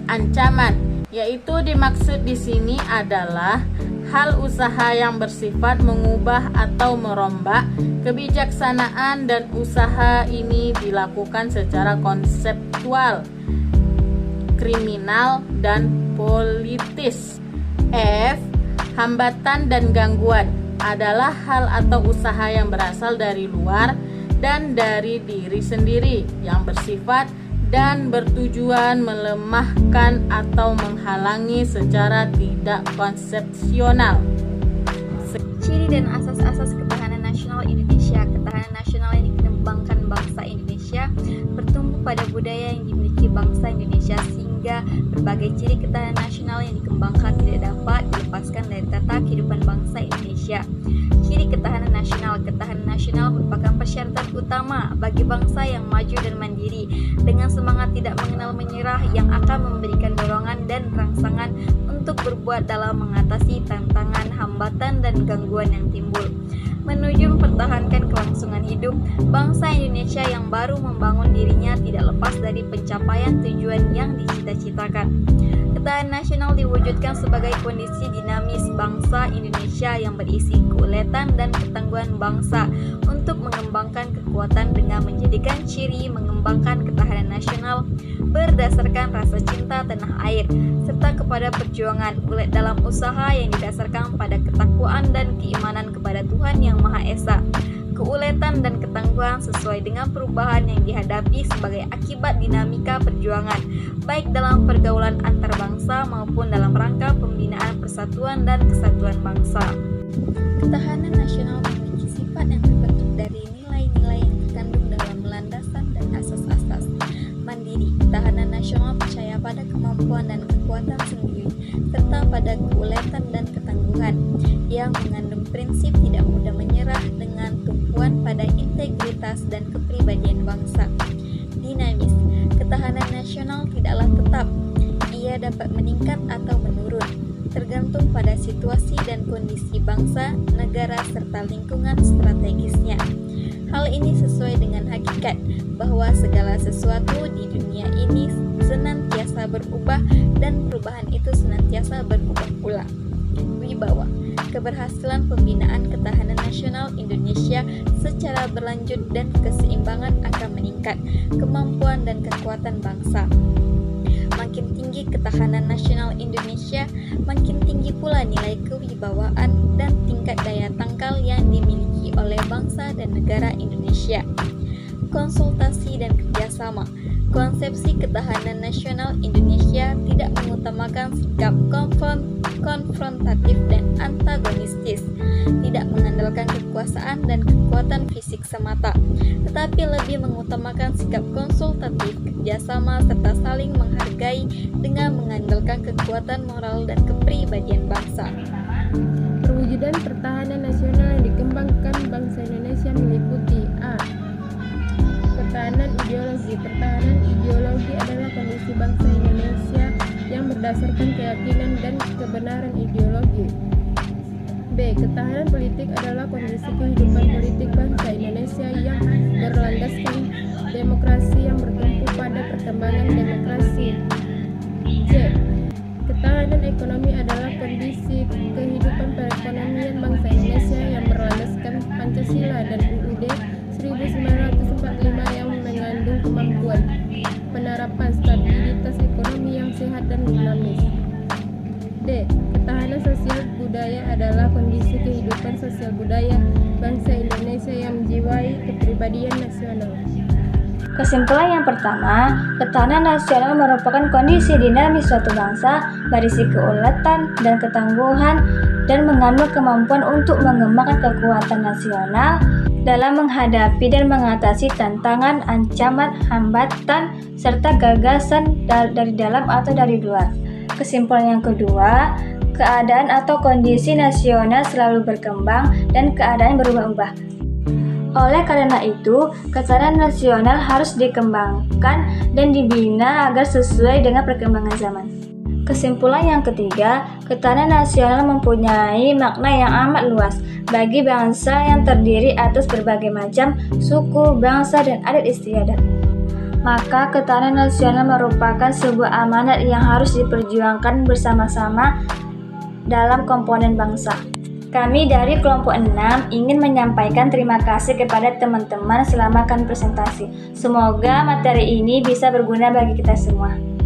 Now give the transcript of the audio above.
Ancaman, yaitu dimaksud di sini adalah hal usaha yang bersifat mengubah atau merombak kebijaksanaan, dan usaha ini dilakukan secara konseptual, kriminal, dan politis. Hambatan dan gangguan adalah hal atau usaha yang berasal dari luar dan dari diri sendiri yang bersifat dan bertujuan melemahkan atau menghalangi secara tidak konsepsional. Ciri dan asas-asas ketahanan nasional Indonesia. Ketahanan nasional yang dikembangkan bangsa Indonesia bertumbuh pada budaya yang dimiliki bangsa Indonesia, sehingga berbagai ciri ketahanan nasional yang dikembangkan tidak dapat dilepaskan dari tata kehidupan bangsa Indonesia. Ciri ketahanan nasional. Ketahanan nasional merupakan persyaratan utama bagi bangsa yang maju dan mandiri, dengan semangat tidak mengenal menyerah, yang akan memberikan dorongan dan rangsangan untuk berbuat dalam mengatasi tantangan, hambatan, dan gangguan yang timbul, menuju mempertahankan kelangsungan hidup bangsa Indonesia yang baru membangun dirinya tidak lepas dari pencapaian tujuan yang dicita-citakan. Ketahanan nasional diwujudkan sebagai kondisi dinamis bangsa Indonesia yang berisi keuletan dan ketangguhan bangsa untuk mengembangkan kekuatan dengan menjadikan ciri mengembangkan ketahanan nasional berdasarkan rasa cinta tanah air serta kepada perjuangan ulet dalam usaha yang didasarkan pada ketakwaan dan keimanan kepada Tuhan Yang Maha Esa. Keuletan dan ketangguhan sesuai dengan perubahan yang dihadapi sebagai akibat dinamika perjuangan, baik dalam pergaulan antar bangsa maupun dalam rangka pembinaan persatuan dan kesatuan bangsa. Ketahanan nasional memiliki sifat yang terbentuk dari nilai-nilai yang terkandung dalam landasan dan asas-asas. Mandiri. Ketahanan nasional percaya pada kemampuan dan kekuatan sendiri, serta pada keuletan dan ketangguhan, yang mengandung prinsip tidak mudah menyerah dengan tumpuan pada integritas dan kepribadian bangsa. Dinamis. Ketahanan nasional tidaklah tetap, ia dapat meningkat atau menurun, tergantung pada situasi dan kondisi bangsa, negara, serta lingkungan strategisnya. Hal ini sesuai dengan hakikat bahwa segala sesuatu di dunia ini senantiasa berubah dan perubahan itu senantiasa berubah pula. Wibawa. Keberhasilan pembinaan ketahanan nasional Indonesia secara berlanjut dan keseimbangan akan meningkat kemampuan dan kekuatan bangsa. Makin tinggi ketahanan nasional Indonesia, makin tinggi pula nilai kewibawaan dan tingkat daya tangkal yang dimiliki oleh bangsa dan negara Indonesia. Konsultasi dan kerjasama. Konsepsi ketahanan nasional Indonesia tidak mengutamakan sikap konfrontatif dan antagonistis, tidak mengandalkan kekuasaan dan kekuatan fisik semata, tetapi lebih mengutamakan sikap konsultatif, kerjasama, serta saling menghargai dengan mengandalkan kekuatan moral dan kepribadian bangsa. Perwujudan pertahanan nasional yang dikembangkan bangsa Indonesia meliputi A. Pertahanan ideologi. Pertahanan ideologi adalah kondisi bangsa Indonesia yang berdasarkan keyakinan dan kebenaran ideologi. B. Ketahanan politik adalah kondisi kehidupan politik bangsa Indonesia yang berlandaskan demokrasi yang bertumpu pada perkembangan demokrasi. C. Ketahanan ekonomi adalah kondisi kehidupan perekonomian bangsa Indonesia yang berlandaskan Pancasila dan UUD 1945 yang mengandung kemampuan penerapan stabilitas ekonomi yang sehat dan dinamis. D. Ketahanan sosial budaya adalah kondisi kehidupan sosial budaya bangsa Indonesia yang menjiwai kepribadian nasional. Kesimpulan yang pertama, ketahanan nasional merupakan kondisi dinamis suatu bangsa, berisi keuletan dan ketangguhan, dan mengandung kemampuan untuk mengembangkan kekuatan nasional dalam menghadapi dan mengatasi tantangan, ancaman, hambatan, serta gagasan dari dalam atau dari luar. Kesimpulan yang kedua, keadaan atau kondisi nasional selalu berkembang dan keadaan berubah-ubah. Oleh karena itu, ketahanan nasional harus dikembangkan dan dibina agar sesuai dengan perkembangan zaman. Kesimpulan yang ketiga, ketahanan nasional mempunyai makna yang amat luas bagi bangsa yang terdiri atas berbagai macam suku, bangsa, dan adat istiadat. maka ketahanan nasional merupakan sebuah amanat yang harus diperjuangkan bersama-sama dalam komponen bangsa. Kami dari kelompok 6 ingin menyampaikan terima kasih kepada teman-teman selama kami presentasi. Semoga materi ini bisa berguna bagi kita semua.